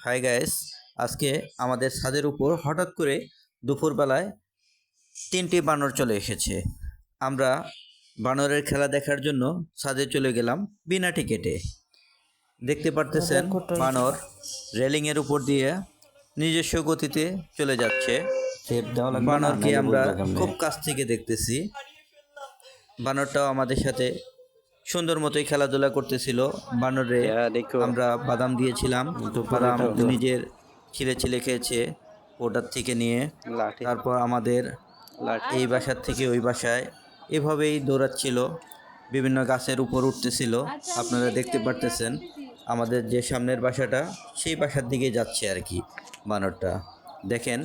Hi guys, আজকে আমাদের ছাদের উপর হঠাৎ করে দুপুরবেলায় 3টি বানর চলে এসেছে। আমরা বানরের খেলা দেখার জন্য ছাদে চলে গেলাম বিনা টিকেটে। দেখতে পারতেছেন বানর রেলিংয়ের উপর দিয়ে নিজস্ব গতিতে চলে যাচ্ছে। বানরকে আমরা খুব কাছ থেকে দেখতেছি। বানরটাও আমাদের সাথে সুন্দর মতোই খেলাধুলা করতেছিল। বানরে আমরা বাদাম দিয়েছিলাম, বাদাম নিজের ছিলে ছিলে খেয়েছে ওটার থেকে নিয়ে। তারপর আমাদের এই বাসার থেকে ওই বাসায় এভাবেই দৌড়াচ্ছিল, বিভিন্ন গাছের উপর উঠতেছিল। আপনারা দেখতে পারতেছেন আমাদের যে সামনের বাসাটা সেই বাসার দিকে যাচ্ছে আর কি বানরটা। দেখেন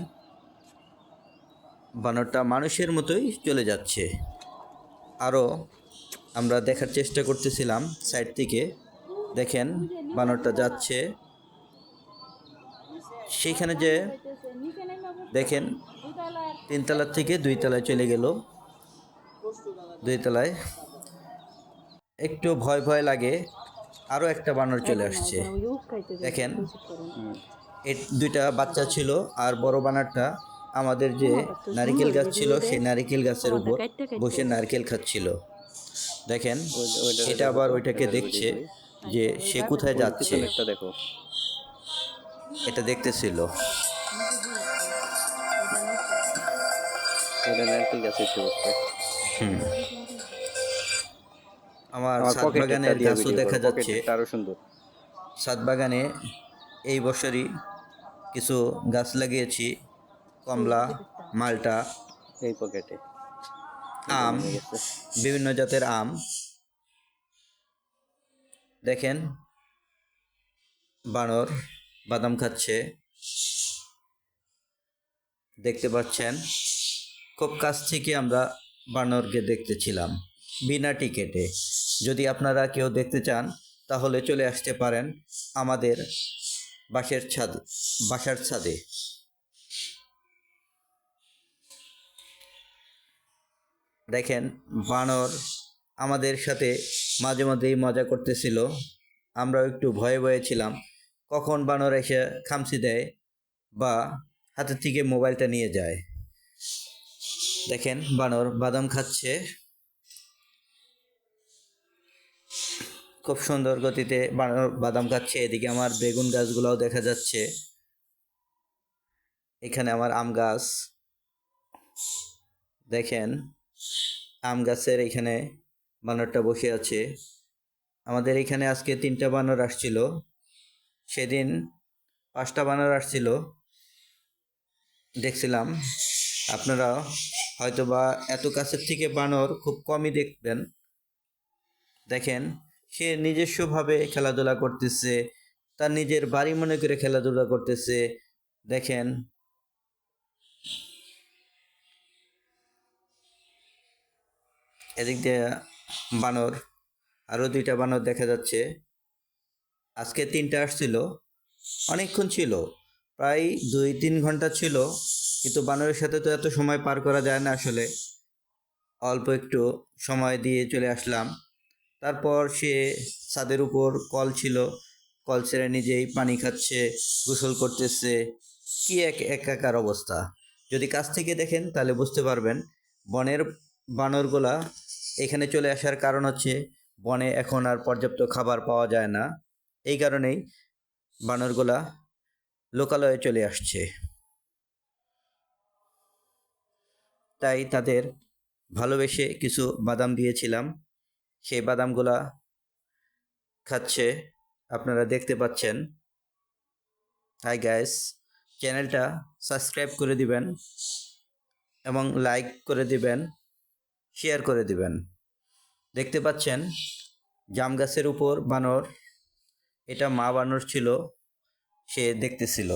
বানরটা মানুষের মতোই চলে যাচ্ছে। আরও আমরা দেখার চেষ্টা করতেছিলাম সাইড থেকে। দেখেন বানরটা যাচ্ছে সেইখানে, যে দেখেন 3 তলার থেকে 2 তলায় চলে গেল। 2 তলায় একটু ভয় ভয় লাগে। আরও একটা বানর চলে আসছে। দেখেন এই 2টা বাচ্চা ছিল, আর বড় বানরটা আমাদের যে নারিকেল গাছ ছিল সেই নারিকেল গাছের উপর বসে নারকেল খাচ্ছিল। দেখেন এটা আবার ওইটাকে দেখছে যে সে কোথায় যাচ্ছে, এটা দেখতেছিল। আমার ছাদ বাগানের গাছও দেখা যাচ্ছে। ছাদ বাগানে এই বছরই কিছু গাছ লাগিয়েছি, কমলা, মালটা, এই পকেটে আম, বিভিন্ন জাতের আম। দেখেন বানর বাদাম খাচ্ছে, দেখতে পাচ্ছেন। খুব কাছ থেকে আমরা বানরকে দেখতেছিলাম বিনা টিকেটে। যদি আপনারা কেউ দেখতে চান তাহলে চলে আসতে পারেন আমাদের বাসার ছাদে। দেখেন বানর আমাদের সাথে মাঝে মাঝেই মজা করতেছিল। আমরাও একটু ভয়ে ভয়ে ছিলাম কখন বানর এসে খামচি দেয় বা হাতের থেকে মোবাইলটা নিয়ে যায়। দেখেন বানর বাদাম খাচ্ছে খুব সুন্দর গতিতে। বানর বাদাম খাচ্ছে। এদিকে আমার বেগুন গাছগুলোও দেখা যাচ্ছে। এখানে আমার আম গাছ, দেখেন আম গাছের এখানে বানরটা বসে আছে। আমাদের এখানে আজকে 3টা বানর আসছিল, সেদিন 5টা বানর আসছিল দেখছিলাম। আপনারা হয়তোবা এত কাছের থেকে বানর খুব কমই দেখবেন। দেখেন সে নিজস্বভাবে খেলাধুলা করতেছে, তার নিজের বাড়ি মনে করে খেলাধুলা করতেছে। দেখেন এদিক দিয়ে বানর, আরও 2টা বানর দেখা যাচ্ছে। আজকে 3টা আসছিল, অনেকক্ষণ ছিল, প্রায় 2-3 ঘন্টা ছিল। কিন্তু বানরের সাথে তো এত সময় পার করা যায় না আসলে। অল্প একটু সময় দিয়ে চলে আসলাম। তারপর সে ছাদের উপর কল ছিল, কল ছেড়ে নিজেই পানি খাচ্ছে, গোসল করতেছে। কি একাকার অবস্থা! যদি কাছ থেকে দেখেন তাহলে বুঝতে পারবেন। বনের বানরগুলা এখানে চলে আসার কারণ হচ্ছে বনে এখন আর পর্যাপ্ত খাবার পাওয়া যায় না, এই কারণেই বানরগুলা লোকালয়ে চলে আসছে। তাই তাদের ভালোবেসে কিছু বাদাম দিয়েছিলাম, সেই বাদামগুলা খাচ্ছে, আপনারা দেখতে পাচ্ছেন। হাই গাইস, চ্যানেলটা সাবস্ক্রাইব করে দিবেন এবং লাইক করে দিবেন, শেয়ার করে দিবেন। দেখতে পাচ্ছেন জাম গাছের উপর বানর, এটা মা বানর ছিল, সে দেখতেছিল।